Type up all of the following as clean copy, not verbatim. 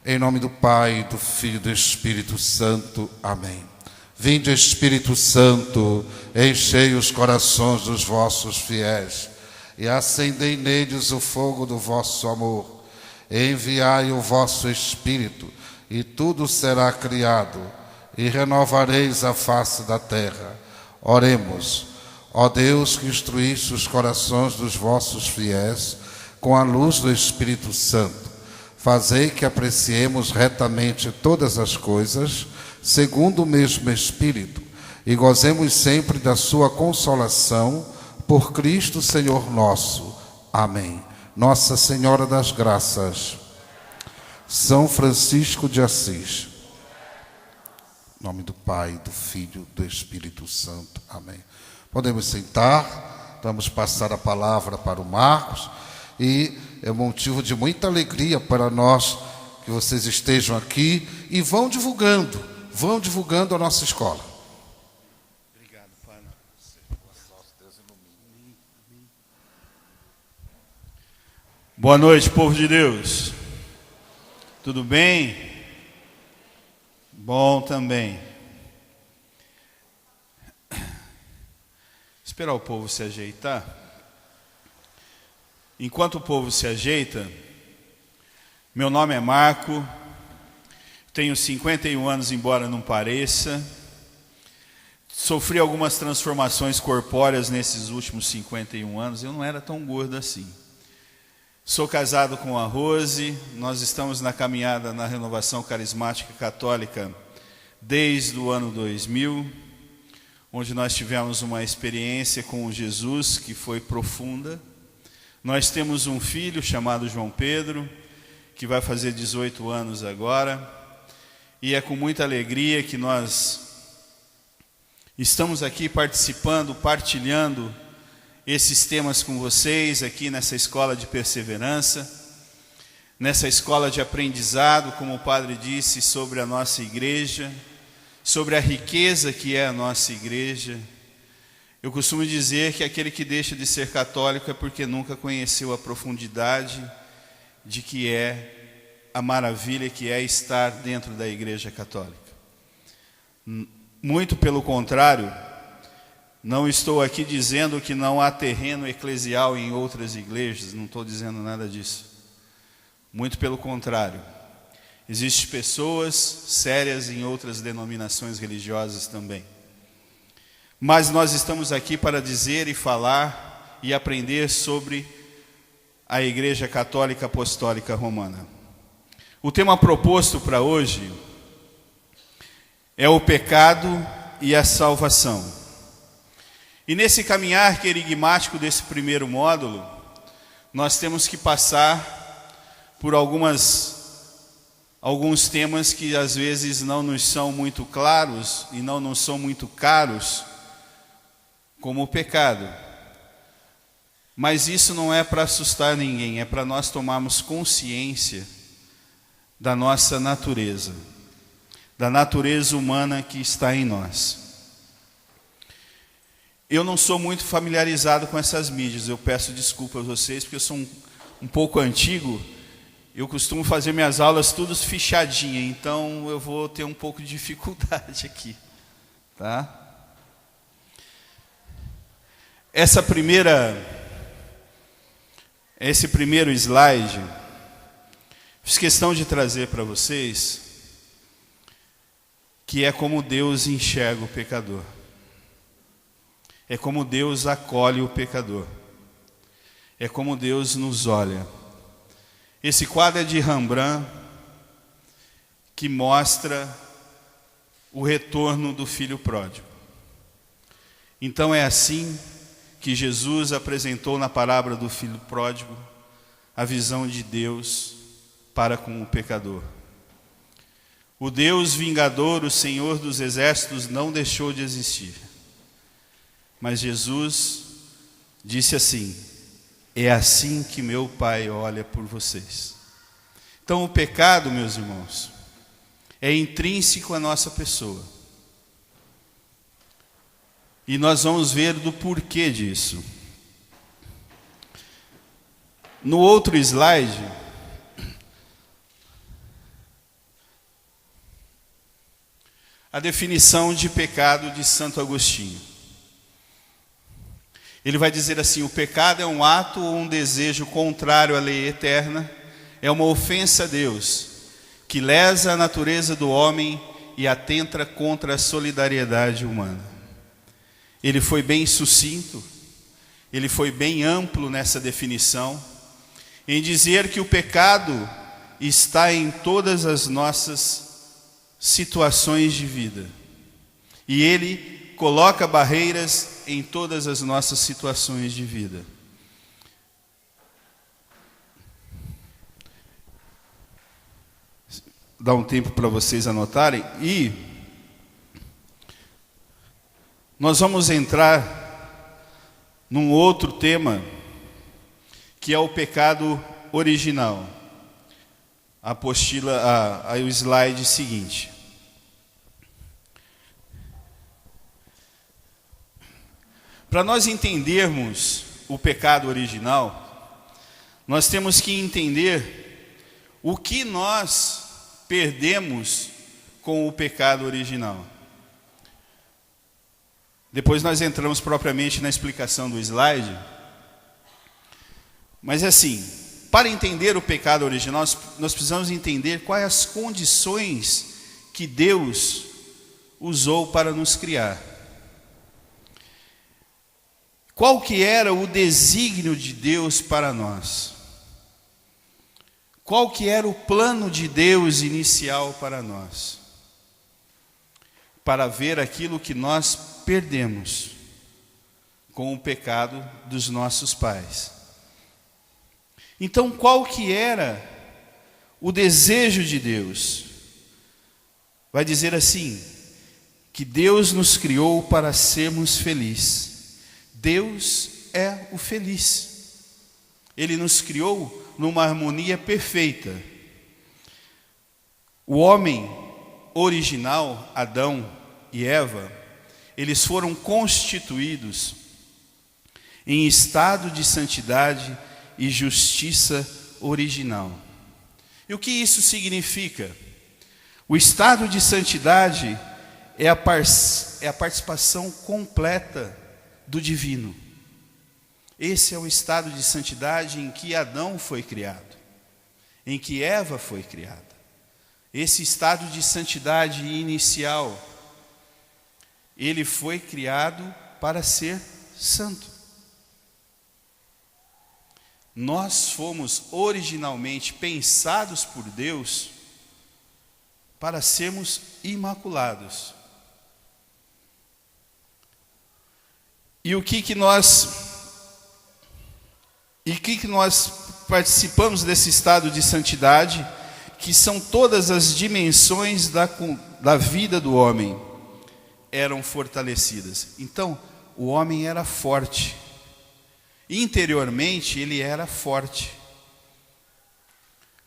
Em nome do Pai, do Filho e do Espírito Santo. Amém. Vinde, Espírito Santo, enchei os corações dos vossos fiéis e acendei neles o fogo do vosso amor. Enviai o vosso Espírito e tudo será criado e renovareis a face da terra. Oremos. Ó Deus, que instruísse os corações dos vossos fiéis com a luz do Espírito Santo, fazei que apreciemos retamente todas as coisas, segundo o mesmo Espírito, e gozemos sempre da sua consolação, por Cristo Senhor nosso. Amém. Nossa Senhora das Graças, São Francisco de Assis. Em nome do Pai, do Filho e do Espírito Santo. Amém. Podemos sentar, vamos passar a palavra para o Marcos, e é motivo de muita alegria para nós que vocês estejam aqui e vão divulgando a nossa escola. Obrigado, Pai. Boa noite, povo de Deus. Tudo bem? Bom também. Esperar o povo se ajeitar. Enquanto o povo se ajeita, meu nome é Marco, tenho 51 anos, embora não pareça. Sofri algumas transformações corpóreas nesses últimos 51 anos, eu não era tão gordo assim. Sou casado com a Rose, nós estamos na caminhada na Renovação Carismática Católica desde o ano 2000, onde nós tivemos uma experiência com Jesus que foi profunda. Nós temos um filho chamado João Pedro, que vai fazer 18 anos agora, e é com muita alegria que nós estamos aqui participando, partilhando esses temas com vocês, aqui nessa escola de perseverança, nessa escola de aprendizado, como o padre disse, sobre a nossa igreja, sobre a riqueza que é a nossa igreja. Eu costumo dizer que aquele que deixa de ser católico é porque nunca conheceu a profundidade de que é a maravilha que é estar dentro da Igreja Católica. Muito pelo contrário, não estou aqui dizendo que não há terreno eclesial em outras igrejas, não estou dizendo nada disso. Muito pelo contrário, existem pessoas sérias em outras denominações religiosas também. Mas nós estamos aqui para dizer e falar e aprender sobre a Igreja Católica Apostólica Romana. O tema proposto para hoje é o pecado e a salvação. E nesse caminhar querigmático desse primeiro módulo, nós temos que passar por alguns temas que às vezes não nos são muito claros e não nos são muito caros, como o pecado. Mas isso não é para assustar ninguém, é para nós tomarmos consciência da nossa natureza, da natureza humana que está em nós. Eu não sou muito familiarizado com essas mídias, eu peço desculpa a vocês, porque eu sou um pouco antigo, eu costumo fazer minhas aulas todas fichadinhas, então eu vou ter um pouco de dificuldade aqui, tá? Esse primeiro slide, fiz questão de trazer para vocês, que é como Deus enxerga o pecador. É como Deus acolhe o pecador. É como Deus nos olha. Esse quadro é de Rembrandt, que mostra o retorno do filho pródigo. Então é assim que Jesus apresentou na parábola do filho pródigo a visão de Deus para com o pecador. O Deus vingador, o Senhor dos exércitos, não deixou de existir. Mas Jesus disse assim: é assim que meu Pai olha por vocês. Então o pecado, meus irmãos, é intrínseco à nossa pessoa. E nós vamos ver do porquê disso. No outro slide, a definição de pecado de Santo Agostinho. Ele vai dizer assim: o pecado é um ato ou um desejo contrário à lei eterna, é uma ofensa a Deus, que lesa a natureza do homem e atenta contra a solidariedade humana. Ele foi bem sucinto, ele foi bem amplo nessa definição, em dizer que o pecado está em todas as nossas situações de vida. E ele coloca barreiras em todas as nossas situações de vida. Dá um tempo para vocês anotarem. E nós vamos entrar num outro tema, que é o pecado original. A apostila, o slide seguinte. Para nós entendermos o pecado original, nós temos que entender o que nós perdemos com o pecado original. Depois nós entramos propriamente na explicação do slide. Mas assim, para entender o pecado original, nós precisamos entender quais as condições que Deus usou para nos criar. Qual que era o desígnio de Deus para nós? Qual que era o plano de Deus inicial para nós? Para ver aquilo que nós perdemos com o pecado dos nossos pais. Então, qual que era o desejo de Deus? Vai dizer assim, que Deus nos criou para sermos felizes. Deus é o feliz. Ele nos criou numa harmonia perfeita. O homem original, Adão e Eva, eles foram constituídos em estado de santidade e justiça original. E o que isso significa? O estado de santidade é a participação completa do divino. Esse é o estado de santidade em que Adão foi criado, em que Eva foi criada. Esse estado de santidade inicial, ele foi criado para ser santo. Nós fomos originalmente pensados por Deus para sermos imaculados. E o que nós participamos desse estado de santidade, que são todas as dimensões da vida do homem, eram fortalecidas. Então, o homem era forte. Interiormente, ele era forte.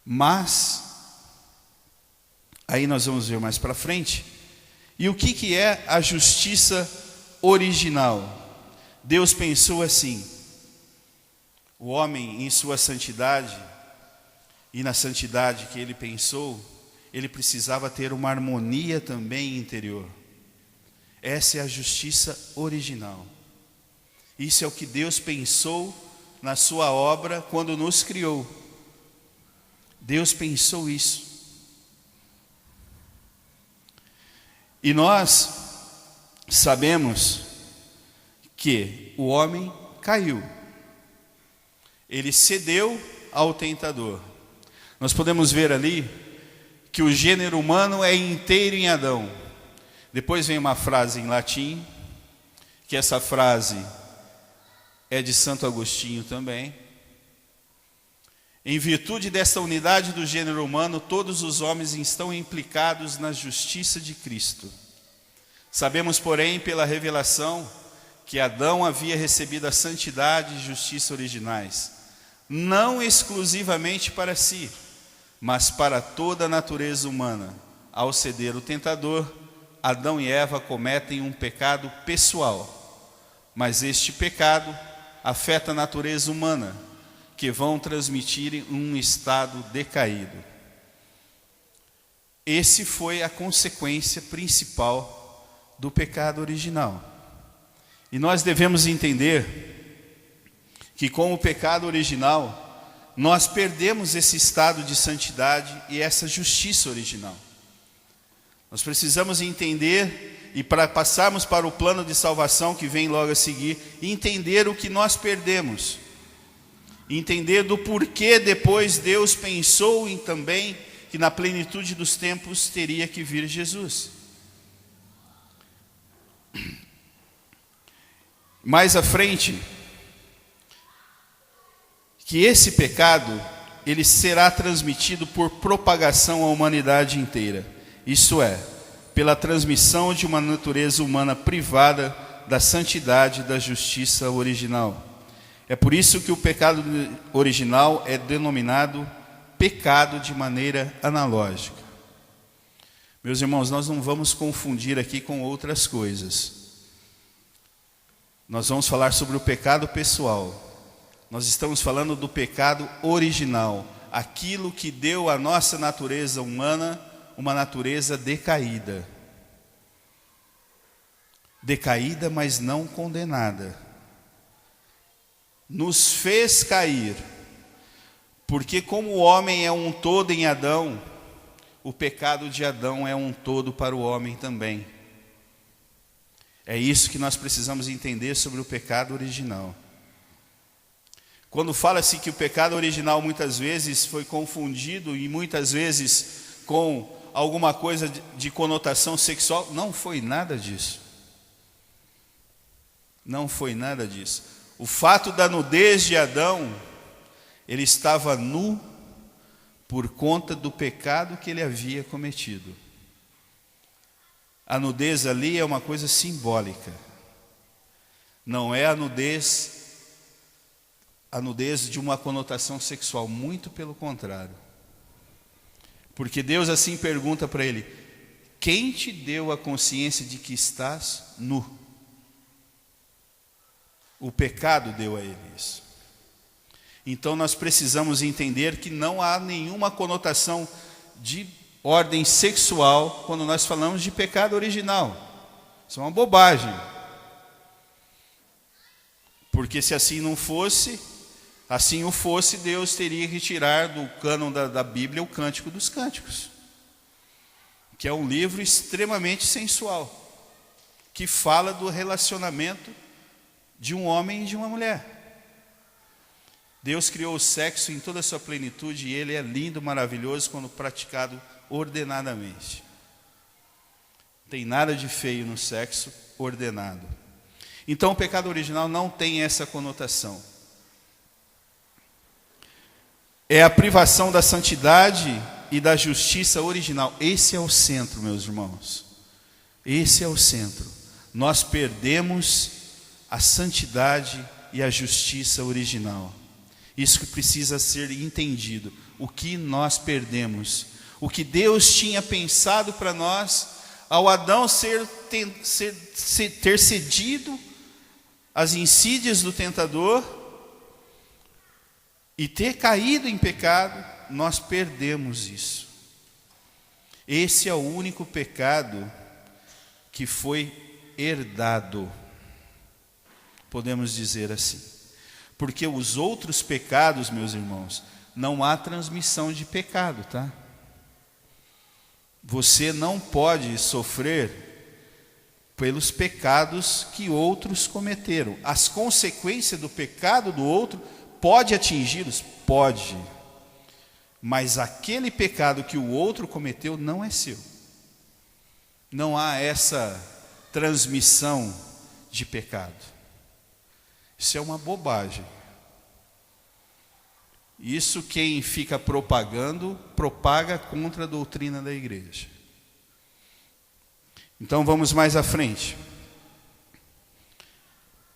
Mas, aí nós vamos ver mais para frente, e o que é a justiça original? Deus pensou assim: o homem em sua santidade, e na santidade que ele pensou, ele precisava ter uma harmonia também interior. Essa é a justiça original. Isso é o que Deus pensou na sua obra quando nos criou. Deus pensou isso. E nós sabemos que o homem caiu. Ele cedeu ao tentador. Nós podemos ver ali que o gênero humano é inteiro em Adão. Depois vem uma frase em latim, que essa frase é de Santo Agostinho também. Em virtude dessa unidade do gênero humano, todos os homens estão implicados na justiça de Cristo. Sabemos, porém, pela revelação, que Adão havia recebido a santidade e justiça originais, não exclusivamente para si, mas para toda a natureza humana. Ao ceder o tentador, Adão e Eva cometem um pecado pessoal, mas este pecado afeta a natureza humana, que vão transmitir um estado decaído. Esse foi a consequência principal do pecado original. E nós devemos entender que com o pecado original, nós perdemos esse estado de santidade e essa justiça original. Nós precisamos entender, e para passarmos para o plano de salvação que vem logo a seguir, entender o que nós perdemos. Entender do porquê depois Deus pensou também que na plenitude dos tempos teria que vir Jesus. Mais à frente, que esse pecado, ele será transmitido por propagação à humanidade inteira. Isto é, pela transmissão de uma natureza humana privada da santidade e da justiça original. É por isso que o pecado original é denominado pecado de maneira analógica. Meus irmãos, nós não vamos confundir aqui com outras coisas. Nós vamos falar sobre o pecado pessoal. Nós estamos falando do pecado original, aquilo que deu à nossa natureza humana uma natureza decaída. Decaída, mas não condenada. Nos fez cair, porque como o homem é um todo em Adão, o pecado de Adão é um todo para o homem também. É isso que nós precisamos entender sobre o pecado original. Quando fala-se que o pecado original muitas vezes foi confundido e muitas vezes com alguma coisa de conotação sexual, não foi nada disso. Não foi nada disso. O fato da nudez de Adão, ele estava nu por conta do pecado que ele havia cometido. A nudez ali é uma coisa simbólica. Não é a nudez de uma conotação sexual, muito pelo contrário. Porque Deus assim pergunta para ele: quem te deu a consciência de que estás nu? O pecado deu a ele isso. Então nós precisamos entender que não há nenhuma conotação de ordem sexual quando nós falamos de pecado original. Isso é uma bobagem. Porque se assim não fosse, assim o fosse, Deus teria que tirar do cânon da Bíblia o Cântico dos Cânticos, que é um livro extremamente sensual, que fala do relacionamento de um homem e de uma mulher. Deus criou o sexo em toda a sua plenitude e ele é lindo, maravilhoso quando praticado ordenadamente. Não tem nada de feio no sexo ordenado. Então o pecado original não tem essa conotação. É a privação da santidade e da justiça original. Esse é o centro, meus irmãos. Esse é o centro. Nós perdemos a santidade e a justiça original. Isso que precisa ser entendido. O que nós perdemos. O que Deus tinha pensado para nós, ao Adão ter cedido às insídias do tentador e ter caído em pecado, nós perdemos isso. Esse é o único pecado que foi herdado, podemos dizer assim. Porque os outros pecados, meus irmãos, não há transmissão de pecado, tá? Você não pode sofrer pelos pecados que outros cometeram. As consequências do pecado do outro pode atingi-los? Pode. Mas aquele pecado que o outro cometeu não é seu. Não há essa transmissão de pecado. Isso é uma bobagem. Isso quem fica propagando, propaga contra a doutrina da igreja. Então vamos mais à frente.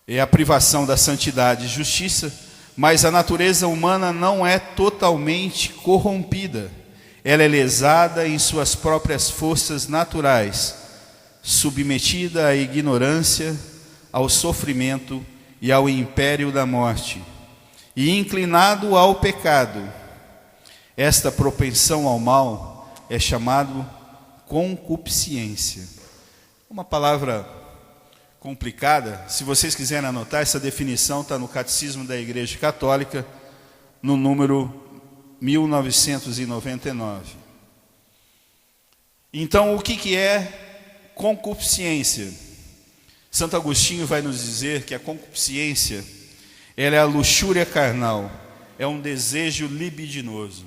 É a privação da santidade e justiça, mas a natureza humana não é totalmente corrompida. Ela é lesada em suas próprias forças naturais, submetida à ignorância, ao sofrimento e ao império da morte, e inclinado ao pecado. Esta propensão ao mal é chamado concupiscência. Uma palavra complicada. Se vocês quiserem anotar, essa definição está no Catecismo da Igreja Católica, no número 1999. Então, o que é concupiscência? Santo Agostinho vai nos dizer que a concupiscência, ela é a luxúria carnal, é um desejo libidinoso.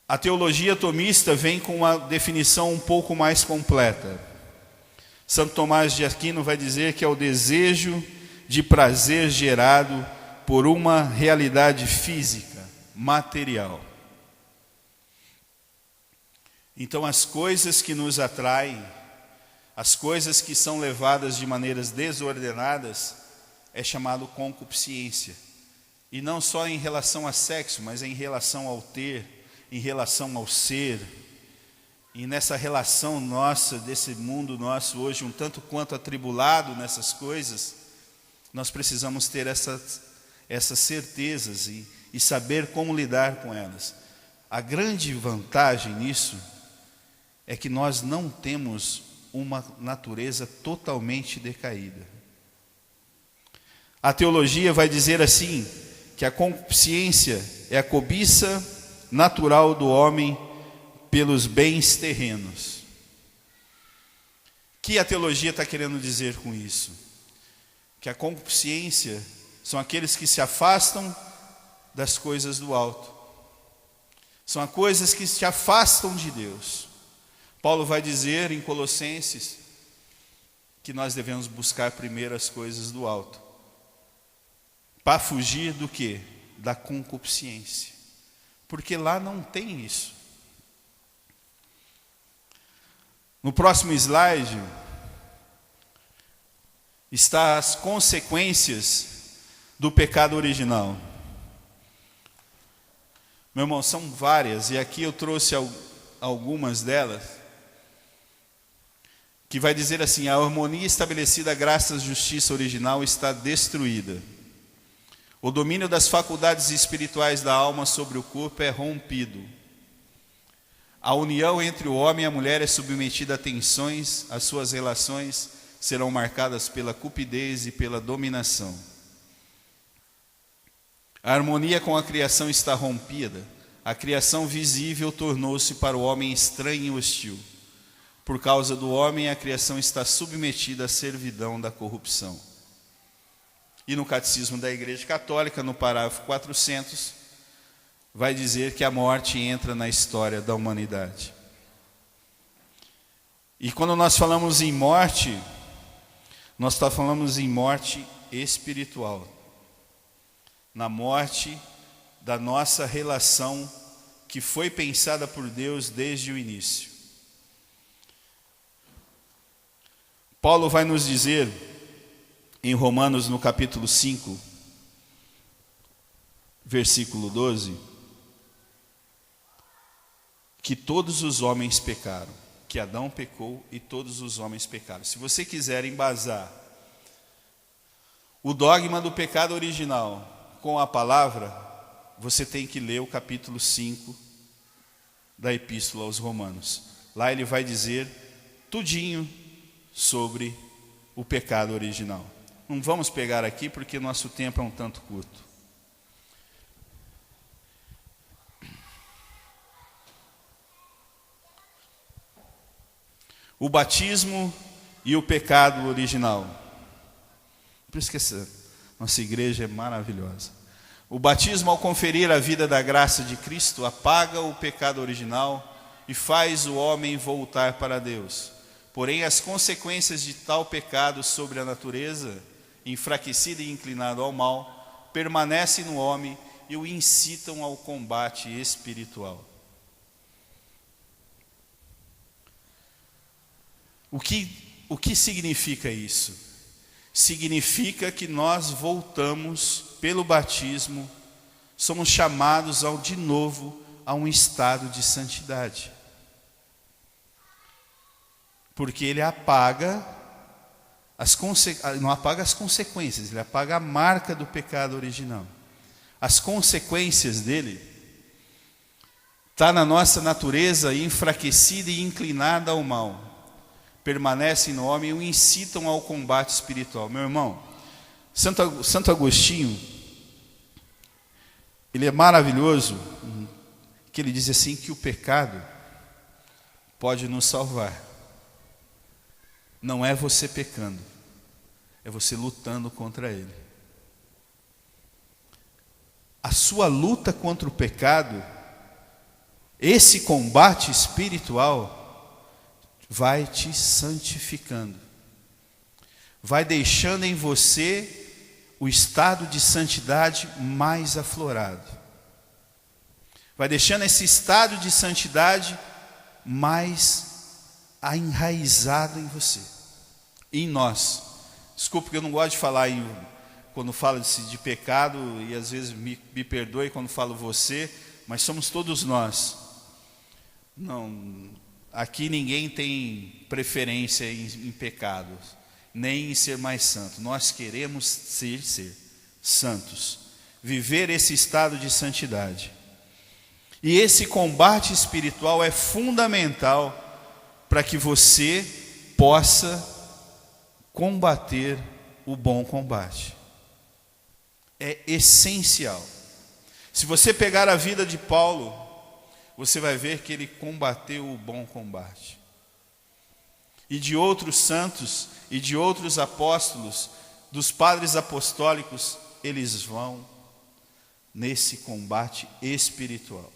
A teologia tomista vem com uma definição um pouco mais completa. Santo Tomás de Aquino vai dizer que é o desejo de prazer gerado por uma realidade física, material. Então, as coisas que nos atraem, as coisas que são levadas de maneiras desordenadas, é chamado concupiscência. E não só em relação a sexo, mas em relação ao ter, em relação ao ser. E nessa relação nossa, desse mundo nosso hoje, um tanto quanto atribulado nessas coisas, nós precisamos ter essas certezas e saber como lidar com elas. A grande vantagem nisso é que nós não temos uma natureza totalmente decaída. A teologia vai dizer assim, que a concupiscência é a cobiça natural do homem pelos bens terrenos. O que a teologia está querendo dizer com isso? Que a concupiscência são aqueles que se afastam das coisas do alto. São as coisas que se afastam de Deus. Paulo vai dizer em Colossenses que nós devemos buscar primeiro as coisas do alto. Para fugir do quê? Da concupiscência. Porque lá não tem isso. No próximo slide está as consequências do pecado original. Meu irmão, são várias, e aqui eu trouxe algumas delas, que vai dizer assim: a harmonia estabelecida graças à justiça original está destruída. O domínio das faculdades espirituais da alma sobre o corpo é rompido. A união entre o homem e a mulher é submetida a tensões, as suas relações serão marcadas pela cupidez e pela dominação. A harmonia com a criação está rompida. A criação visível tornou-se para o homem estranha e hostil. Por causa do homem, a criação está submetida à servidão da corrupção. E no Catecismo da Igreja Católica, no parágrafo 400, vai dizer que a morte entra na história da humanidade. E quando nós falamos em morte, nós falamos em morte espiritual. Na morte da nossa relação que foi pensada por Deus desde o início. Paulo vai nos dizer em Romanos, no capítulo 5, versículo 12, que todos os homens pecaram, que Adão pecou e todos os homens pecaram. Se você quiser embasar o dogma do pecado original com a palavra, você tem que ler o capítulo 5 da Epístola aos Romanos. Lá ele vai dizer tudinho sobre o pecado original. Não vamos pegar aqui porque nosso tempo é um tanto curto. O batismo e o pecado original. Por isso que essa nossa igreja é maravilhosa. O batismo, ao conferir a vida da graça de Cristo, apaga o pecado original e faz o homem voltar para Deus. Porém, as consequências de tal pecado sobre a natureza, enfraquecida e inclinada ao mal, permanecem no homem e o incitam ao combate espiritual. O que significa isso? Significa que nós voltamos pelo batismo, somos chamados de novo a um estado de santidade. Porque ele apaga não apaga as consequências, ele apaga a marca do pecado original. As consequências dele está na nossa natureza enfraquecida e inclinada ao mal, permanecem no homem e o incitam ao combate espiritual. Meu irmão, Santo Agostinho, ele é maravilhoso, que ele diz assim que o pecado pode nos salvar. Não é você pecando, é você lutando contra ele. A sua luta contra o pecado, esse combate espiritual, vai te santificando, vai deixando em você o estado de santidade mais aflorado, vai deixando esse estado de santidade mais enraizado em você, em nós. Desculpa que eu não gosto de falar quando falo de pecado, e às vezes me perdoe quando falo você, mas somos todos nós. Não, aqui ninguém tem preferência em pecados, nem em ser mais santo. Nós queremos ser santos, viver esse estado de santidade. E esse combate espiritual é fundamental para que você possa combater o bom combate. É essencial. Se você pegar a vida de Paulo, você vai ver que ele combateu o bom combate. E de outros santos e de outros apóstolos, dos padres apostólicos, eles vão nesse combate espiritual.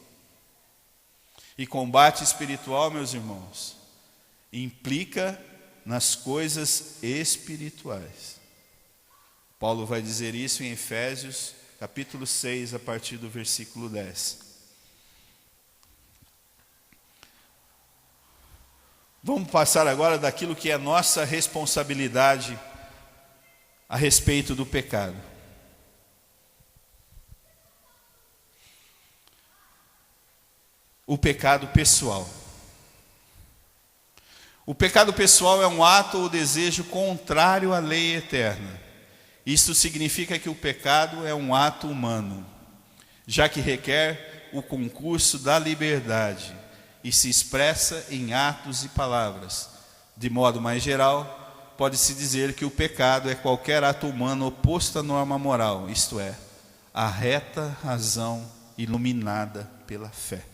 E combate espiritual, meus irmãos, implica nas coisas espirituais. Paulo vai dizer isso em Efésios, capítulo 6, a partir do versículo 10. Vamos passar agora daquilo que é nossa responsabilidade a respeito do pecado. O pecado pessoal. O pecado pessoal é um ato ou desejo contrário à lei eterna. Isso significa que o pecado é um ato humano, já que requer o concurso da liberdade e se expressa em atos e palavras. De modo mais geral, pode-se dizer que o pecado é qualquer ato humano oposto à norma moral, isto é, a reta razão iluminada pela fé.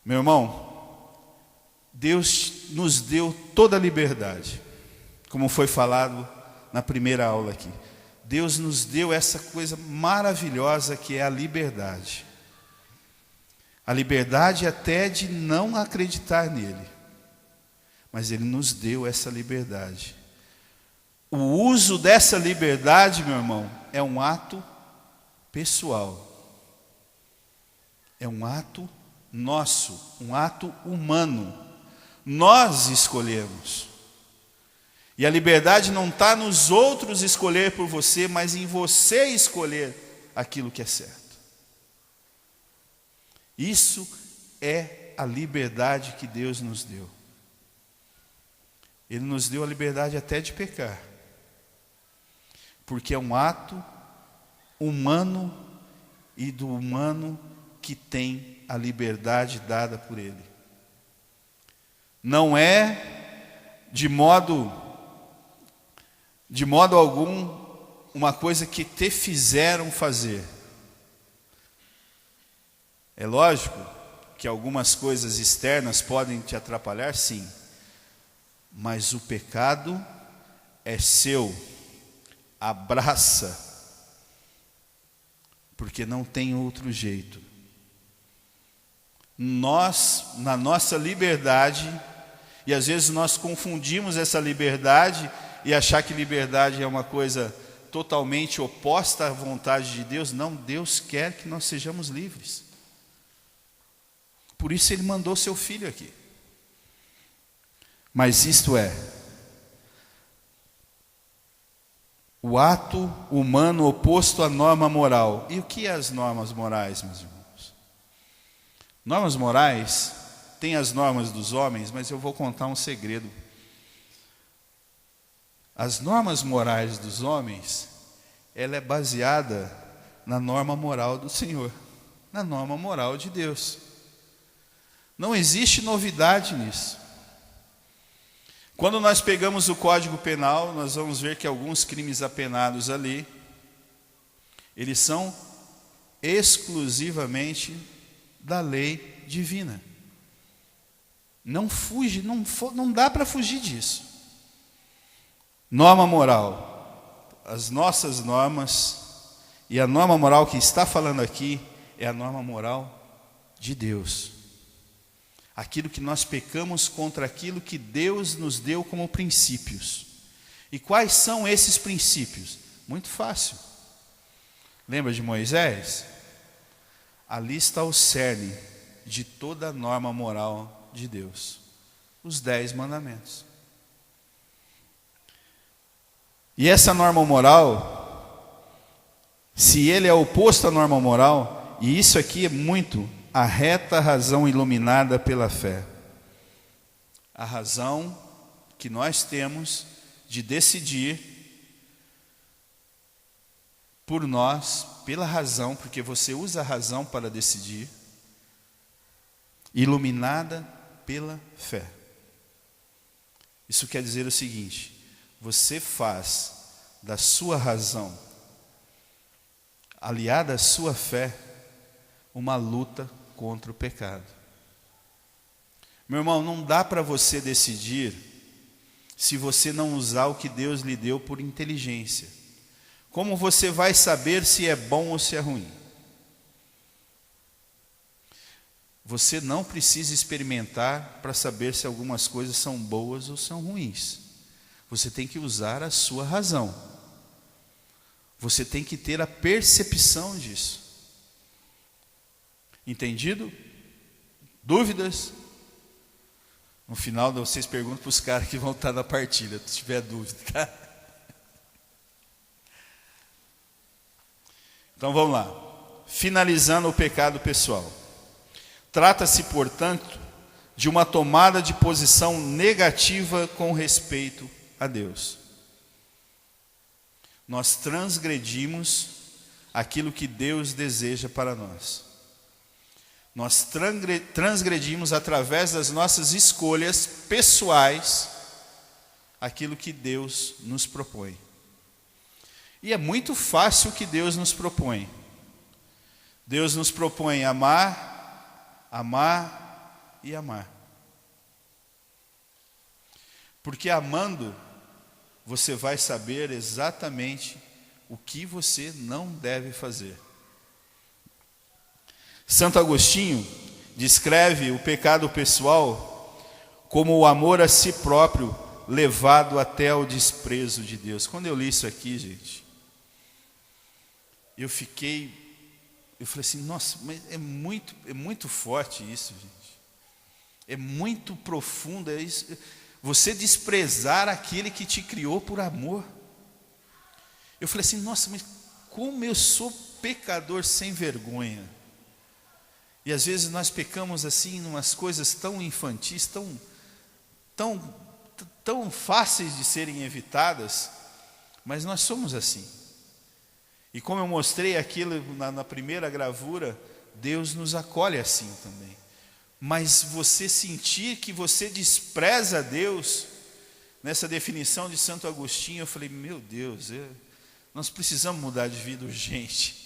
Meu irmão, Deus nos deu toda a liberdade, como foi falado na primeira aula aqui. Deus nos deu essa coisa maravilhosa que é a liberdade. A liberdade até de não acreditar nele. Mas ele nos deu essa liberdade. O uso dessa liberdade, meu irmão, é um ato pessoal. É um ato nosso, um ato humano. Nós escolhemos. E a liberdade não está nos outros escolher por você, mas em você escolher aquilo que é certo. Isso é a liberdade que Deus nos deu. Ele nos deu a liberdade até de pecar, porque é um ato humano e do humano que tem a liberdade dada por Ele. Não é de modo algum uma coisa que te fizeram fazer. É lógico que algumas coisas externas podem te atrapalhar, sim. Mas o pecado é seu. Abraça. Porque não tem outro jeito. Nós, na nossa liberdade, e às vezes nós confundimos essa liberdade e achar que liberdade é uma coisa totalmente oposta à vontade de Deus. Não, Deus quer que nós sejamos livres. Por isso Ele mandou seu Filho aqui. Mas isto é, o ato humano oposto à norma moral. E o que é as normas morais, meus irmãos? Normas morais, tem as normas dos homens, mas eu vou contar um segredo. As normas morais dos homens, ela é baseada na norma moral do Senhor. na norma moral de Deus. Não existe novidade nisso. Quando nós pegamos o Código Penal, nós vamos ver que alguns crimes apenados ali, eles são exclusivamente da lei divina. Não fuge, não dá para fugir disso. Norma moral. As nossas normas, e a norma moral que está falando aqui, é a norma moral de Deus. Aquilo que nós pecamos contra aquilo que Deus nos deu como princípios. E quais são esses princípios? Muito fácil. Lembra de Moisés? Ali está o cerne de toda a norma moral de Deus. Os 10 mandamentos. E essa norma moral, se ele é oposto à norma moral, e isso aqui é muito a reta razão iluminada pela fé. A razão que nós temos de decidir por nós, pela razão, porque você usa a razão para decidir, iluminada pela fé. Isso quer dizer o seguinte: você faz da sua razão, aliada à sua fé, uma luta contra o pecado. Meu irmão, não dá para você decidir se você não usar o que Deus lhe deu por inteligência. Como você vai saber se é bom ou se é ruim? Você não precisa experimentar para saber se algumas coisas são boas ou são ruins. Você tem que usar a sua razão. Você tem que ter a percepção disso. Entendido? Dúvidas? No final vocês perguntam para os caras que vão estar na partilha, se tiver dúvida, tá? Então vamos lá. Finalizando o pecado pessoal. Trata-se, portanto, de uma tomada de posição negativa com respeito a Deus. Nós transgredimos aquilo que Deus deseja para nós. Nós transgredimos através das nossas escolhas pessoais aquilo que Deus nos propõe. E é muito fácil o que Deus nos propõe. Deus nos propõe amar, amar e amar. Porque amando, você vai saber exatamente o que você não deve fazer. Santo Agostinho descreve o pecado pessoal como o amor a si próprio levado até ao desprezo de Deus. Quando eu li isso aqui, gente, eu falei assim, nossa, mas é muito forte isso, gente. É muito profundo, é isso. Você desprezar aquele que te criou por amor. Eu falei assim, nossa, mas como eu sou pecador sem vergonha. E às vezes nós pecamos assim, em umas coisas tão infantis, tão fáceis de serem evitadas, mas nós somos assim. E como eu mostrei aquilo na primeira gravura, Deus nos acolhe assim também. Mas você sentir que você despreza Deus, nessa definição de Santo Agostinho, eu falei, meu Deus, nós precisamos mudar de vida urgente.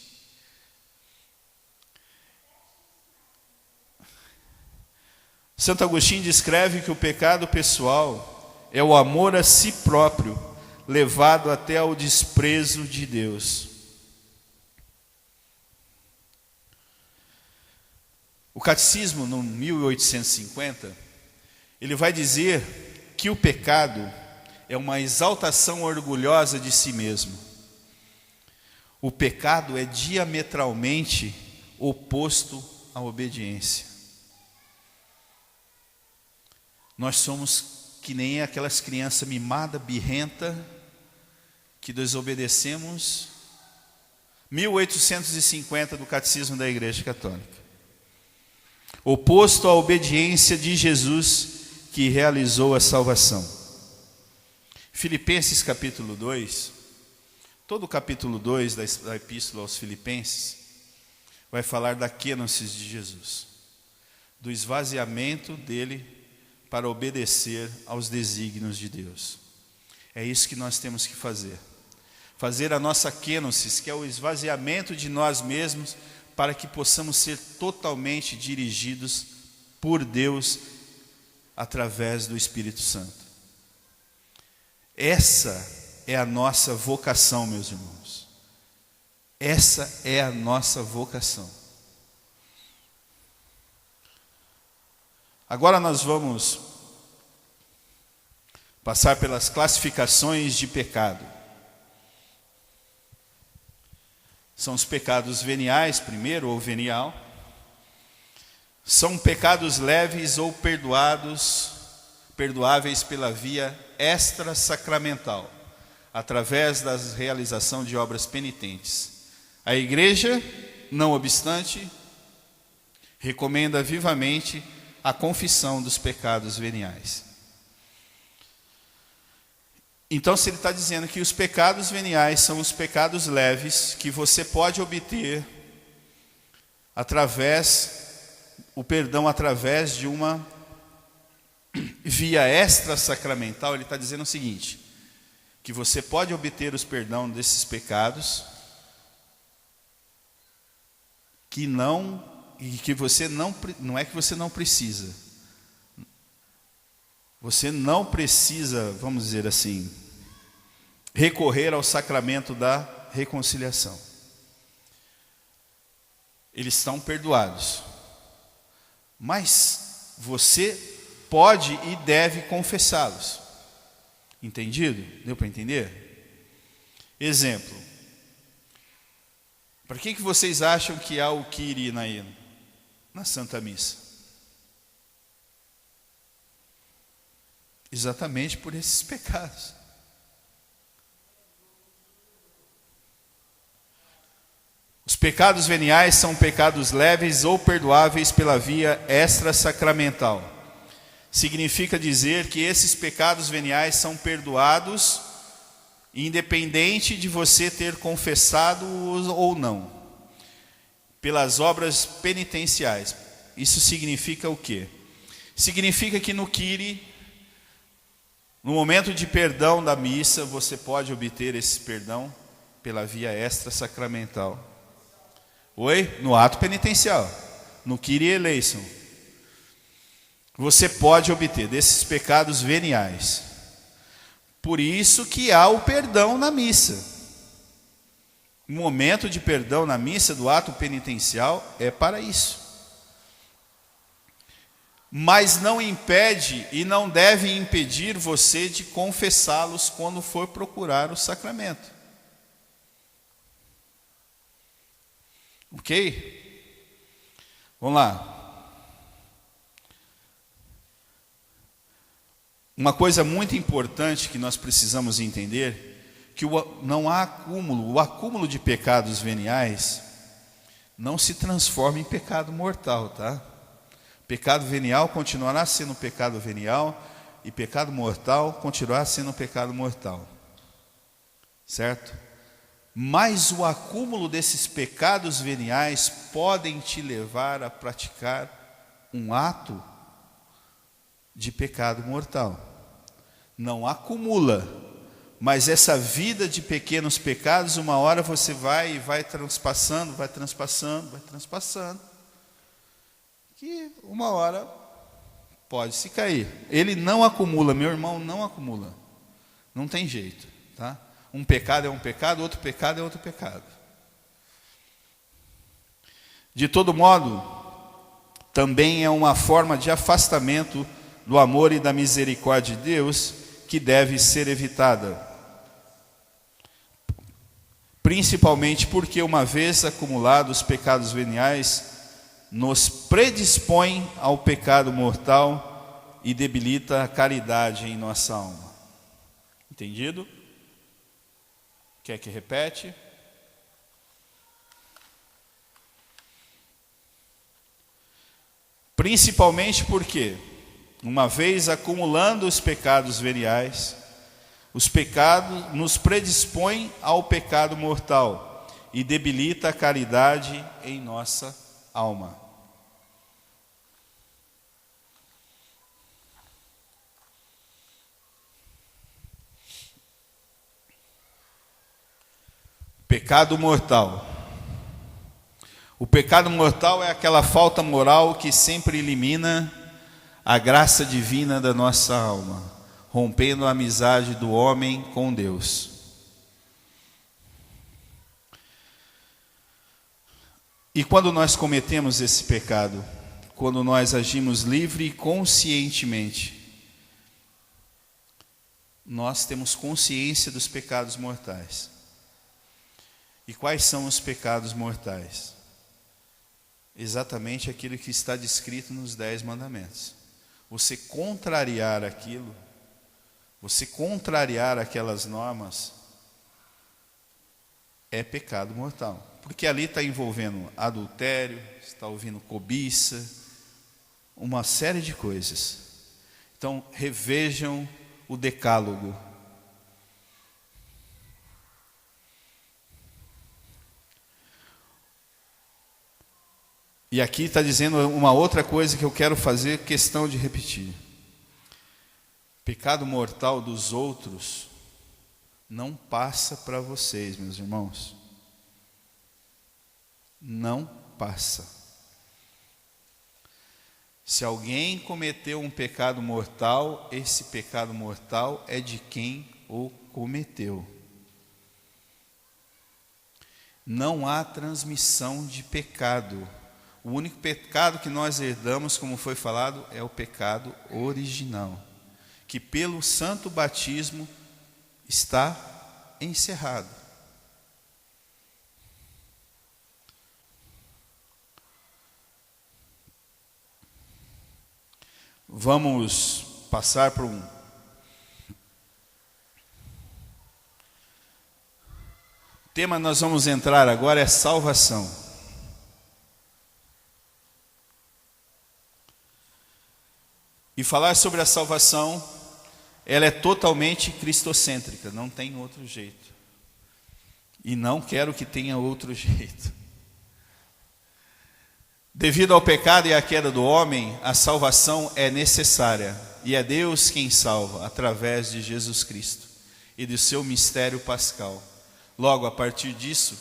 Santo Agostinho descreve que o pecado pessoal é o amor a si próprio, levado até ao desprezo de Deus. O Catecismo, no 1850, ele vai dizer que o pecado é uma exaltação orgulhosa de si mesmo. O pecado é diametralmente oposto à obediência. Nós somos que nem aquelas crianças mimadas, birrenta, que desobedecemos. 1850 do Catecismo da Igreja Católica. Oposto à obediência de Jesus, que realizou a salvação. Filipenses capítulo 2, todo o capítulo 2 da Epístola aos Filipenses, vai falar da kenosis de Jesus, do esvaziamento dele para obedecer aos desígnios de Deus. É isso que nós temos que fazer. Fazer a nossa kenosis, que é o esvaziamento de nós mesmos, para que possamos ser totalmente dirigidos por Deus através do Espírito Santo. Essa é a nossa vocação, meus irmãos. Essa é a nossa vocação. Agora nós vamos passar pelas classificações de pecado. São os pecados veniais, primeiro, ou venial. São pecados leves ou perdoáveis pela via extrasacramental, através da realização de obras penitentes. A igreja, não obstante, recomenda vivamente a confissão dos pecados veniais. Então, se ele está dizendo que os pecados veniais são os pecados leves que você pode obter o perdão através de uma via extrasacramental, ele está dizendo o seguinte, que você pode obter os perdão desses pecados que você não é que você não precisa. Você não precisa, vamos dizer assim, recorrer ao sacramento da reconciliação. Eles estão perdoados. Mas você pode e deve confessá-los. Entendido? Deu para entender? Exemplo. Para que vocês acham que há o Kyrie na Santa Missa? Exatamente por esses pecados. Os pecados veniais são pecados leves ou perdoáveis pela via extrasacramental. Significa dizer que esses pecados veniais são perdoados, independente de você ter confessado ou não, pelas obras penitenciais. Isso significa o quê? Significa que no Kyrie, no momento de perdão da missa, você pode obter esse perdão pela via extrasacramental. Oi? No ato penitencial, no Kyrie eleison. Você pode obter desses pecados veniais. Por isso que há o perdão na missa. O momento de perdão na missa do ato penitencial é para isso. Mas não impede e não deve impedir você de confessá-los quando for procurar o sacramento. Ok? Vamos lá. Uma coisa muito importante que nós precisamos entender, que não há acúmulo, o acúmulo de pecados veniais não se transforma em pecado mortal, tá? Pecado venial continuará sendo pecado venial e pecado mortal continuará sendo pecado mortal. Certo? Mas o acúmulo desses pecados veniais podem te levar a praticar um ato de pecado mortal. Não acumula, mas essa vida de pequenos pecados, uma hora você vai transpassando, que uma hora pode se cair. Ele não acumula, meu irmão, não acumula. Não tem jeito, tá? Um pecado é um pecado, outro pecado é outro pecado. De todo modo, também é uma forma de afastamento do amor e da misericórdia de Deus que deve ser evitada. Principalmente porque, uma vez acumulados os pecados veniais, nos predispõe ao pecado mortal e debilita a caridade em nossa alma. Entendido? Quer que repete? Principalmente porque, uma vez acumulando os pecados veniais, os pecados nos predispõem ao pecado mortal e debilita a caridade em nossa alma. Pecado mortal. O pecado mortal é aquela falta moral que sempre elimina a graça divina da nossa alma, rompendo a amizade do homem com Deus. E quando nós cometemos esse pecado, quando nós agimos livre e conscientemente, nós temos consciência dos pecados mortais. E quais são os pecados mortais? Exatamente aquilo que está descrito nos 10 mandamentos. Você contrariar aquilo, você contrariar aquelas normas, é pecado mortal. Porque ali está envolvendo adultério, está ouvindo cobiça, uma série de coisas. Então, revejam o decálogo. E aqui está dizendo uma outra coisa que eu quero fazer questão de repetir. Pecado mortal dos outros não passa para vocês, meus irmãos. Não passa. Se alguém cometeu um pecado mortal, esse pecado mortal é de quem o cometeu. Não há transmissão de pecado. O único pecado que nós herdamos, como foi falado, é o pecado original, que pelo santo batismo está encerrado. Vamos passar por o tema nós vamos entrar agora é salvação. E falar sobre a salvação, ela é totalmente cristocêntrica, não tem outro jeito. E não quero que tenha outro jeito. Devido ao pecado e à queda do homem, a salvação é necessária. E é Deus quem salva, através de Jesus Cristo e do seu mistério pascal. Logo, a partir disso,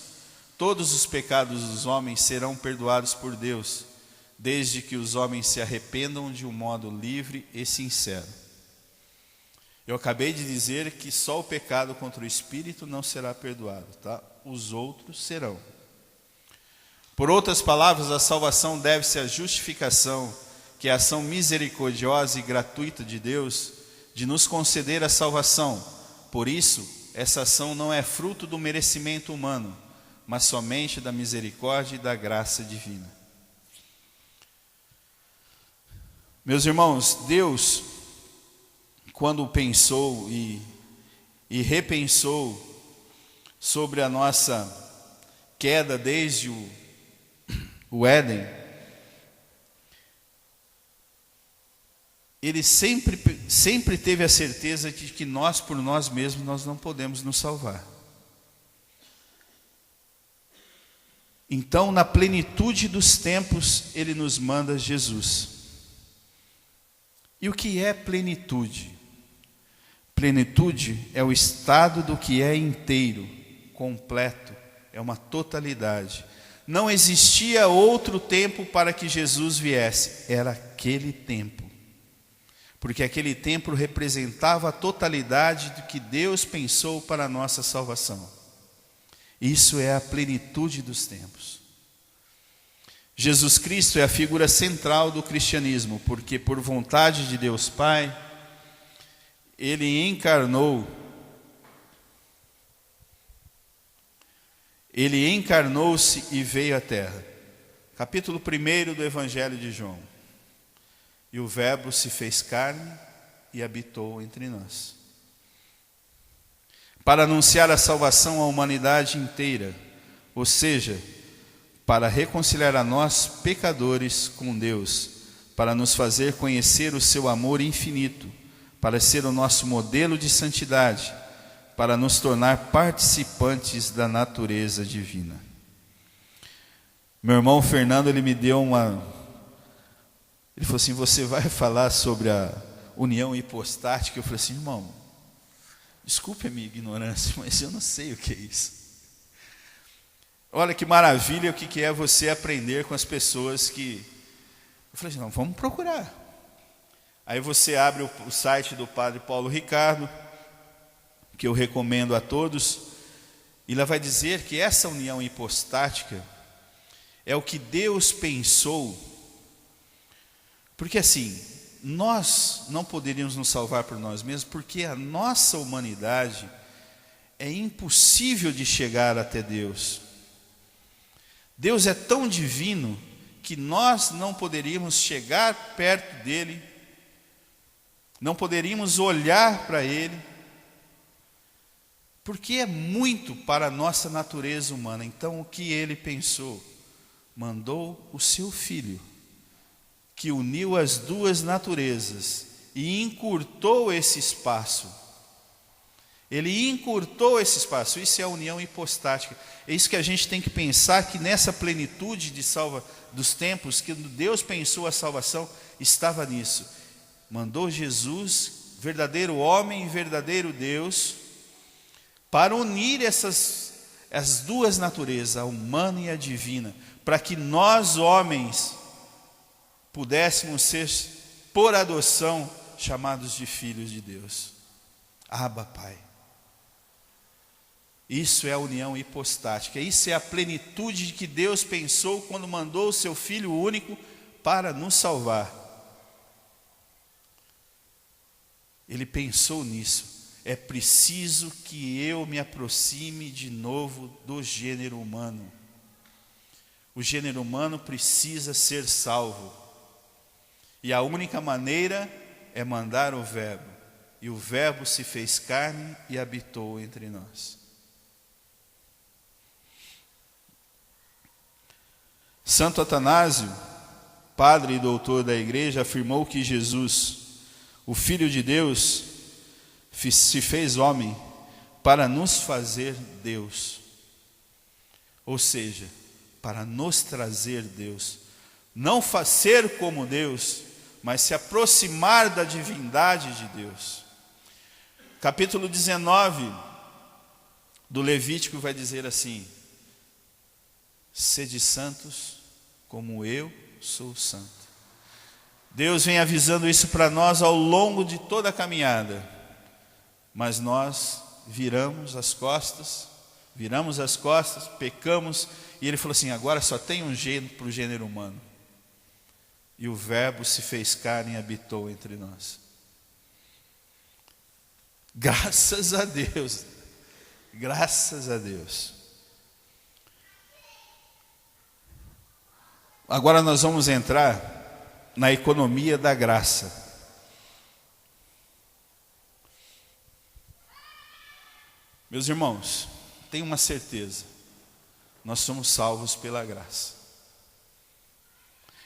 todos os pecados dos homens serão perdoados por Deus, desde que os homens se arrependam de um modo livre e sincero. Eu acabei de dizer que só o pecado contra o Espírito não será perdoado, tá? Os outros serão. Por outras palavras, a salvação deve-se à justificação, que é a ação misericordiosa e gratuita de Deus, de nos conceder a salvação. Por isso, essa ação não é fruto do merecimento humano, mas somente da misericórdia e da graça divina. Meus irmãos, Deus, quando pensou e repensou sobre a nossa queda desde o Éden, Ele sempre teve a certeza de que nós, por nós mesmos, nós não podemos nos salvar. Então, na plenitude dos tempos, Ele nos manda Jesus. E o que é plenitude? Plenitude é o estado do que é inteiro, completo, é uma totalidade. Não existia outro tempo para que Jesus viesse, era aquele tempo. Porque aquele tempo representava a totalidade do que Deus pensou para a nossa salvação. Isso é a plenitude dos tempos. Jesus Cristo é a figura central do cristianismo, porque por vontade de Deus Pai, Ele encarnou-se e veio à terra. Capítulo 1 do Evangelho de João. E o Verbo se fez carne e habitou entre nós, para anunciar a salvação à humanidade inteira, ou seja, para reconciliar a nós, pecadores, com Deus, para nos fazer conhecer o seu amor infinito, para ser o nosso modelo de santidade, para nos tornar participantes da natureza divina. Meu irmão Fernando, ele me deu ele falou assim: você vai falar sobre a união hipostática? Eu falei assim: irmão, desculpe a minha ignorância, mas eu não sei o que é isso. Olha que maravilha o que é você aprender com as pessoas que... Eu falei assim: não, vamos procurar. Aí você abre o site do Padre Paulo Ricardo, que eu recomendo a todos, e lá vai dizer que essa união hipostática é o que Deus pensou, porque assim, nós não poderíamos nos salvar por nós mesmos, porque a nossa humanidade é impossível de chegar até Deus. Deus é tão divino que nós não poderíamos chegar perto dele, não poderíamos olhar para ele, porque é muito para a nossa natureza humana. Então o que ele pensou? Mandou o seu filho, que uniu as duas naturezas e encurtou esse espaço. Ele encurtou esse espaço. Isso é a união hipostática. É isso que a gente tem que pensar, que nessa plenitude dos tempos, que Deus pensou a salvação, estava nisso. Mandou Jesus, verdadeiro homem e verdadeiro Deus, para unir as duas naturezas, a humana e a divina, para que nós, homens, pudéssemos ser, por adoção, chamados de filhos de Deus. Abba, Pai. Isso é a união hipostática. Isso é a plenitude que Deus pensou quando mandou o seu Filho único para nos salvar. Ele pensou nisso. É preciso que eu me aproxime de novo do gênero humano. O gênero humano precisa ser salvo. E a única maneira é mandar o Verbo. E o Verbo se fez carne e habitou entre nós. Santo Atanásio, padre e doutor da igreja, afirmou que Jesus, o Filho de Deus, se fez homem para nos fazer Deus. Ou seja, para nos trazer Deus. Não ser como Deus, mas se aproximar da divindade de Deus. Capítulo 19 do Levítico vai dizer assim: sede santos como eu sou santo. Deus vem avisando isso para nós ao longo de toda a caminhada, mas nós viramos as costas, pecamos, e ele falou assim: agora só tem um jeito para o gênero humano. E o Verbo se fez carne e habitou entre nós. Graças a Deus, graças a Deus. Agora nós vamos entrar na economia da graça. Meus irmãos, tenho uma certeza: nós somos salvos pela graça.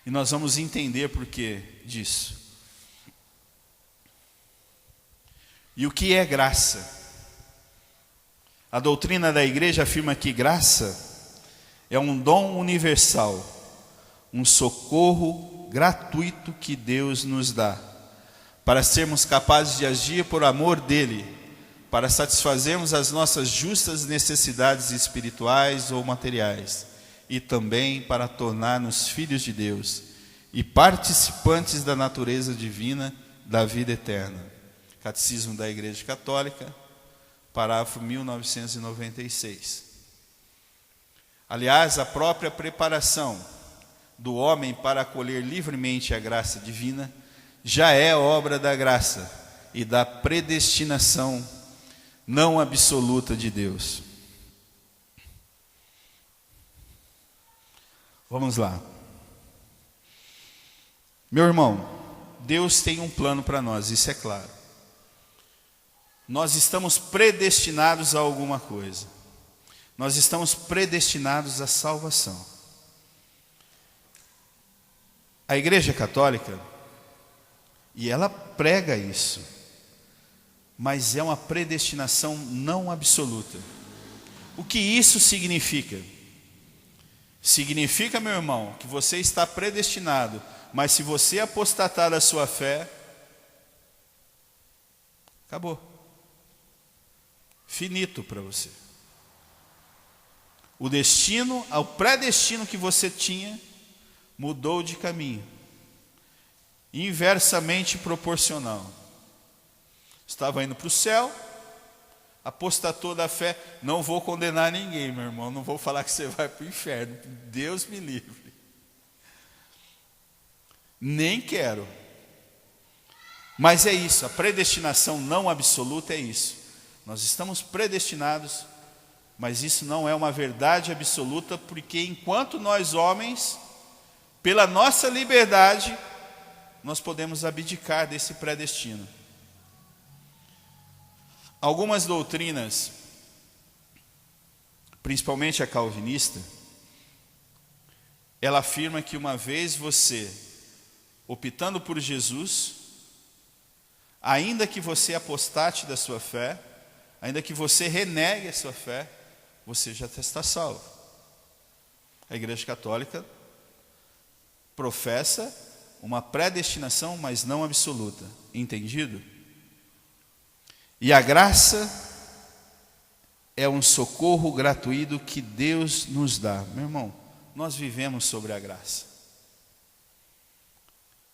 E nós vamos entender por que disso. E o que é graça? A doutrina da igreja afirma que graça é um dom universal, um socorro gratuito que Deus nos dá, para sermos capazes de agir por amor dele, para satisfazermos as nossas justas necessidades espirituais ou materiais, e também para tornar-nos filhos de Deus e participantes da natureza divina da vida eterna. Catecismo da Igreja Católica, parágrafo 1996. Aliás, a própria preparação do homem para acolher livremente a graça divina já é obra da graça e da predestinação não absoluta de Deus. Vamos lá. Meu irmão, Deus tem um plano para nós, isso é claro. Nós estamos predestinados a alguma coisa. Nós estamos predestinados à salvação. A Igreja Católica, e ela prega isso, mas é uma predestinação não absoluta. O que isso significa? Significa, meu irmão, que você está predestinado, mas se você apostatar da sua fé, acabou. Finito para você. O destino, o predestino que você tinha, mudou de caminho. Inversamente proporcional. Estava indo para o céu, apostatou da fé. Não vou condenar ninguém, meu irmão. Não vou falar que você vai para o inferno. Deus me livre. Nem quero. Mas é isso, a predestinação não absoluta é isso. Nós estamos predestinados, mas isso não é uma verdade absoluta, porque enquanto nós homens, pela nossa liberdade, nós podemos abdicar desse predestino. Algumas doutrinas, principalmente a calvinista, ela afirma que uma vez você optando por Jesus, ainda que você apostate da sua fé, ainda que você renegue a sua fé, você já está salvo. A Igreja Católica professa uma predestinação, mas não absoluta. Entendido? E a graça é um socorro gratuito que Deus nos dá. Meu irmão, nós vivemos sobre a graça.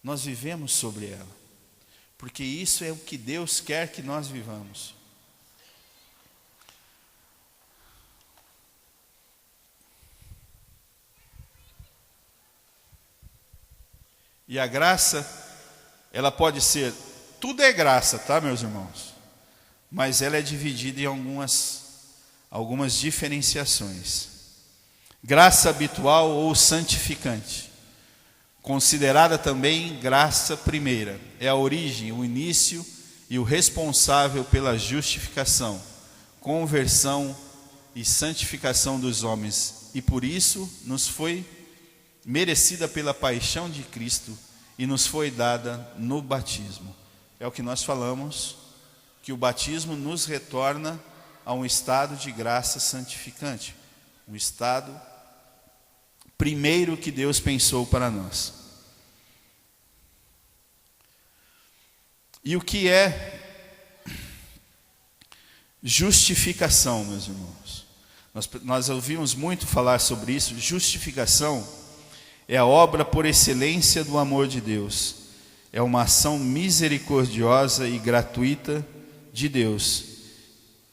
Nós vivemos sobre ela. Porque isso é o que Deus quer que nós vivamos. E a graça, ela pode ser, tudo é graça, tá, meus irmãos? Mas ela é dividida em algumas diferenciações. Graça habitual ou santificante, considerada também graça primeira, é a origem, o início e o responsável pela justificação, conversão e santificação dos homens, e por isso nos foi merecida pela paixão de Cristo e nos foi dada no batismo. É o que nós falamos, que o batismo nos retorna a um estado de graça santificante, um estado primeiro que Deus pensou para nós. E o que é justificação, meus irmãos? Nós ouvimos muito falar sobre isso. Justificação é a obra por excelência do amor de Deus. É uma ação misericordiosa e gratuita de Deus,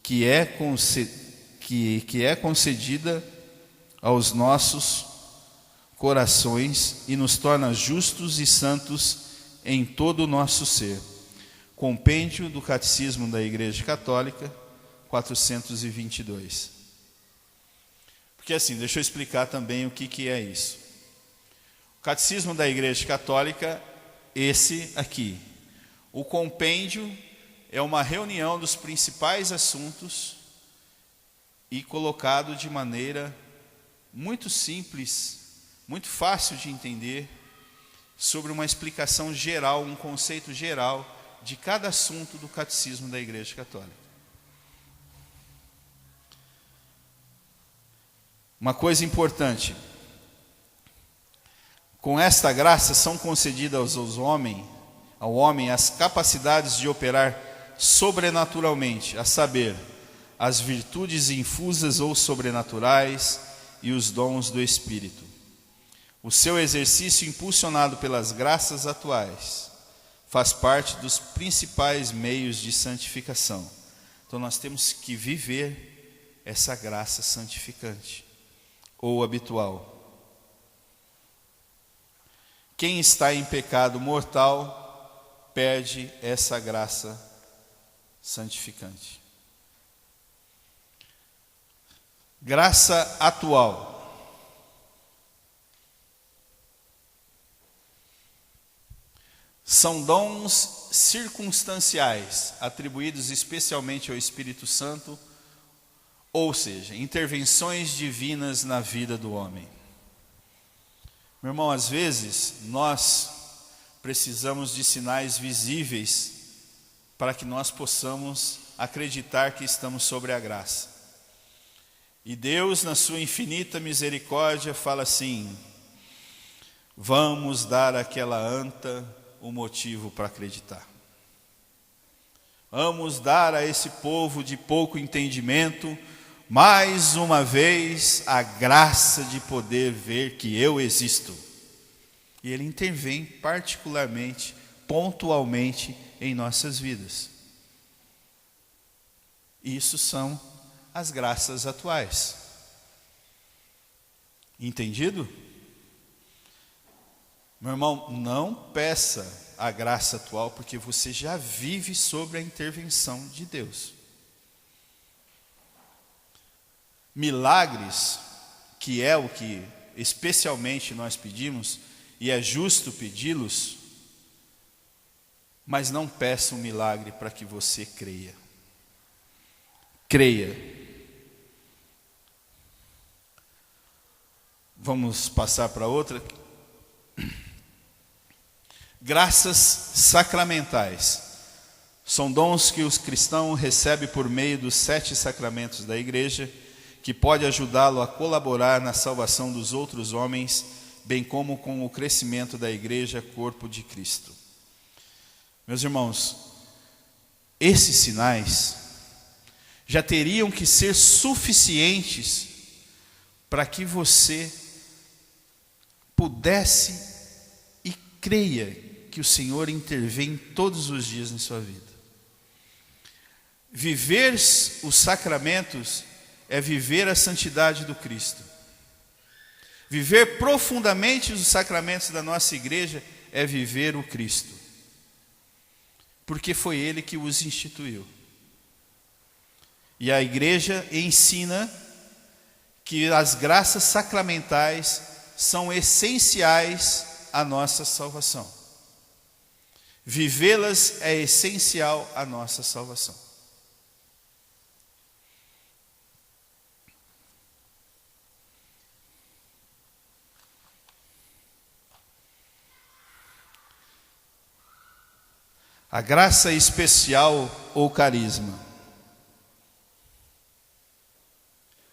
que é concedida aos nossos corações e nos torna justos e santos em todo o nosso ser. Compêndio do Catecismo da Igreja Católica, 422. Porque assim, deixa eu explicar também o que é isso. O Catecismo da Igreja Católica, esse aqui. O compêndio é uma reunião dos principais assuntos e colocado de maneira muito simples, muito fácil de entender, sobre uma explicação geral, um conceito geral de cada assunto do Catecismo da Igreja Católica. Uma coisa importante, com esta graça são concedidas ao homem as capacidades de operar sobrenaturalmente, a saber, as virtudes infusas ou sobrenaturais e os dons do Espírito. O seu exercício, impulsionado pelas graças atuais, faz parte dos principais meios de santificação. Então nós temos que viver essa graça santificante ou habitual. Quem está em pecado mortal perde essa graça santificante. Graça atual. São dons circunstanciais, atribuídos especialmente ao Espírito Santo, ou seja, intervenções divinas na vida do homem. Meu irmão, às vezes nós precisamos de sinais visíveis para que nós possamos acreditar que estamos sobre a graça. E Deus, na sua infinita misericórdia, fala assim: vamos dar àquela anta o motivo para acreditar. Vamos dar a esse povo de pouco entendimento, mais uma vez, a graça de poder ver que eu existo. E Ele intervém particularmente, pontualmente em nossas vidas. Isso são as graças atuais. Entendido? Meu irmão, não peça a graça atual, porque você já vive sobre a intervenção de Deus. Milagres, que é o que especialmente nós pedimos, e é justo pedi-los, mas não peça um milagre para que você creia. Creia. Vamos passar para outra. Graças sacramentais. São dons que os cristãos recebem por meio dos 7 sacramentos da igreja, que pode ajudá-lo a colaborar na salvação dos outros homens, bem como com o crescimento da igreja, corpo de Cristo. Meus irmãos, esses sinais já teriam que ser suficientes para que você pudesse e creia que o Senhor intervém todos os dias em sua vida. Viver os sacramentos é viver a santidade do Cristo. Viver profundamente os sacramentos da nossa igreja é viver o Cristo. Porque foi Ele que os instituiu. E a igreja ensina que as graças sacramentais são essenciais à nossa salvação. Vivê-las é essencial à nossa salvação. A graça especial ou carisma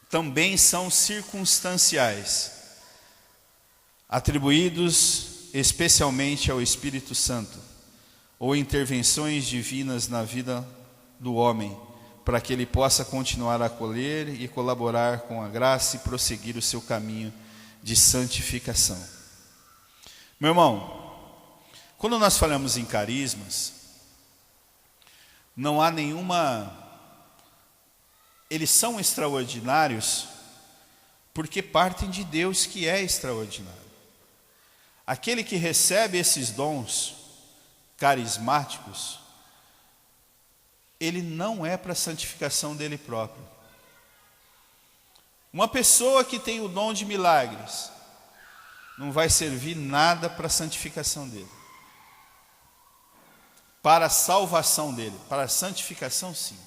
também são circunstanciais, atribuídos especialmente ao Espírito Santo, ou intervenções divinas na vida do homem, para que ele possa continuar a acolher e colaborar com a graça e prosseguir o seu caminho de santificação. Meu irmão, quando nós falamos em carismas, não há nenhuma... Eles são extraordinários porque partem de Deus, que é extraordinário. Aquele que recebe esses dons carismáticos, ele não é para a santificação dele próprio. Uma pessoa que tem o dom de milagres não vai servir nada para a santificação dele. Para a salvação dele, para a santificação sim,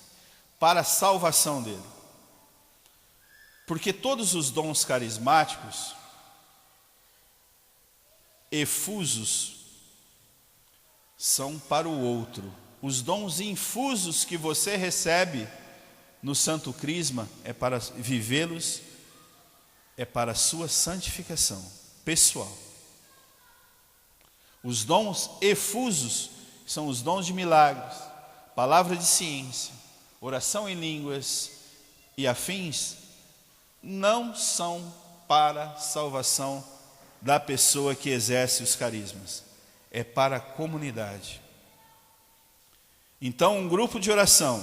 para a salvação dele. Porque todos os dons carismáticos, efusos, são para o outro. Os dons infusos que você recebe no Santo Crisma é para vivê-los, é para a sua santificação pessoal. Os dons efusos são os dons de milagres, palavra de ciência, oração em línguas e afins, não são para a salvação da pessoa que exerce os carismas. É para a comunidade. Então, um grupo de oração,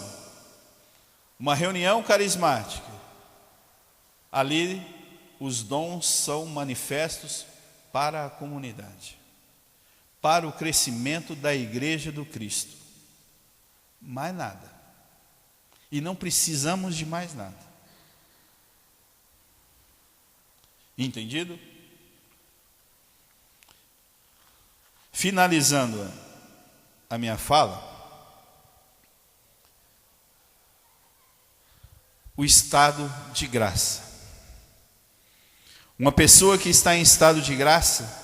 uma reunião carismática, ali os dons são manifestos para a comunidade, para o crescimento da igreja do Cristo. Mais nada. E não precisamos de mais nada. Entendido? Finalizando a minha fala, o estado de graça. Uma pessoa que está em estado de graça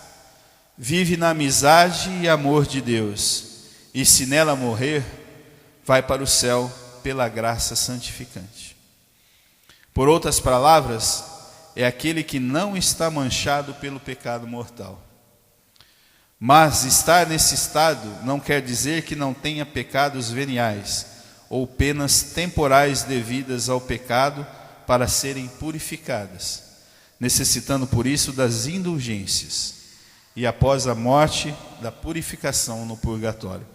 vive na amizade e amor de Deus, e se nela morrer, vai para o céu pela graça santificante. Por outras palavras, é aquele que não está manchado pelo pecado mortal. Mas estar nesse estado não quer dizer que não tenha pecados veniais ou penas temporais devidas ao pecado para serem purificadas, necessitando por isso das indulgências e após a morte da purificação no purgatório.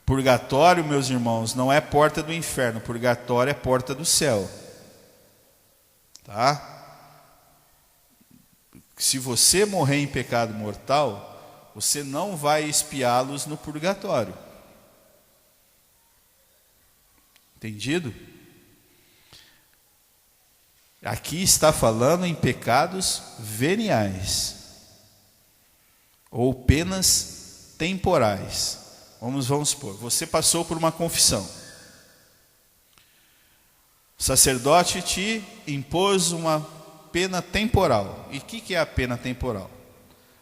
Purgatório, meus irmãos, não é porta do inferno, purgatório é porta do céu. Tá? Se você morrer em pecado mortal, você não vai expiá-los no purgatório. Entendido? Aqui está falando em pecados veniais ou penas temporais. Vamos supor, você passou por uma confissão. O sacerdote te impôs uma pena temporal. E o que é a pena temporal?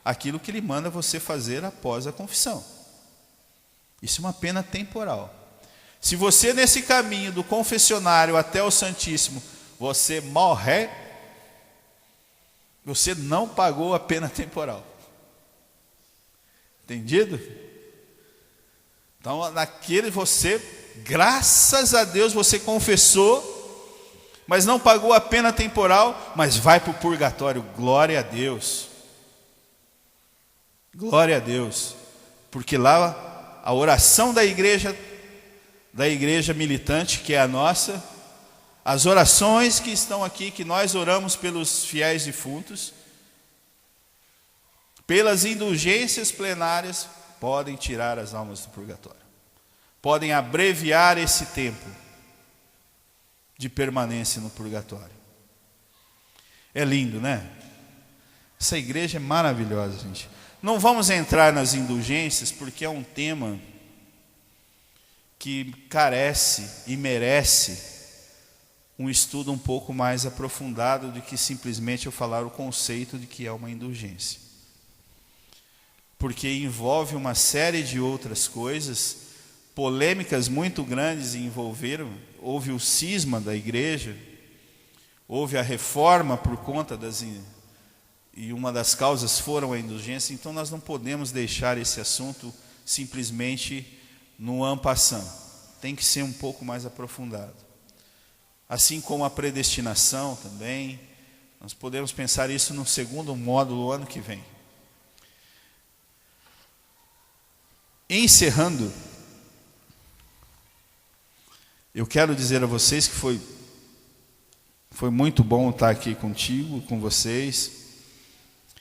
Aquilo que ele manda você fazer após a confissão. Isso é uma pena temporal. Se você nesse caminho do confessionário até o Santíssimo, você morrer, você não pagou a pena temporal. Entendido? Então, naquele você, graças a Deus, você confessou, mas não pagou a pena temporal, mas vai para o purgatório. Glória a Deus. Glória a Deus. Porque lá a oração da igreja militante, que é a nossa, as orações que estão aqui, que nós oramos pelos fiéis defuntos, pelas indulgências plenárias, podem tirar as almas do purgatório. Podem abreviar esse tempo de permanência no purgatório. É lindo, né? Essa igreja é maravilhosa, gente. Não vamos entrar nas indulgências, porque é um tema que carece e merece um estudo um pouco mais aprofundado do que simplesmente eu falar o conceito de que é uma indulgência. Porque envolve uma série de outras coisas, polêmicas muito grandes envolveram. Houve o cisma da igreja, houve a reforma por conta e uma das causas foram a indulgência. Então nós não podemos deixar esse assunto simplesmente no en passant. Tem que ser um pouco mais aprofundado. Assim como a predestinação também, nós podemos pensar isso no segundo módulo ano que vem. Encerrando, eu quero dizer a vocês que foi muito bom estar aqui contigo, com vocês.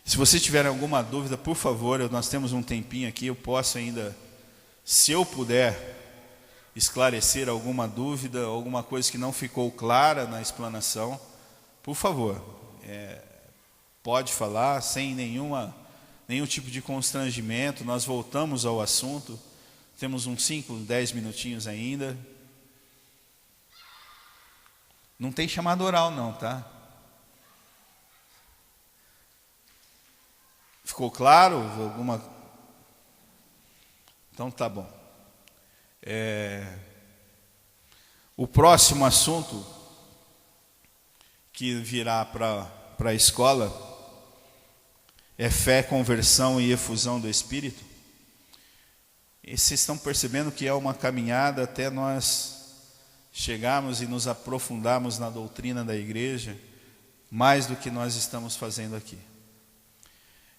Se vocês tiverem alguma dúvida, por favor, nós temos um tempinho aqui, eu posso ainda, se eu puder, esclarecer alguma dúvida, alguma coisa que não ficou clara na explanação, por favor, pode falar sem nenhum tipo de constrangimento. Nós voltamos ao assunto, temos uns 5, 10 minutinhos ainda. Não tem chamada oral não, tá? Ficou claro? Então tá bom. O próximo assunto que virá para a escola é fé, conversão e efusão do Espírito. E vocês estão percebendo que é uma caminhada até nós chegarmos e nos aprofundarmos na doutrina da igreja, mais do que nós estamos fazendo aqui.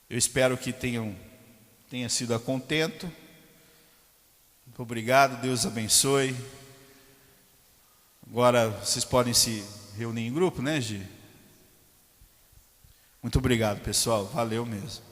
Eu espero que tenha sido a contento. Muito obrigado, Deus abençoe. Agora vocês podem se reunir em grupo, né, Gi? Muito obrigado, pessoal. Valeu mesmo.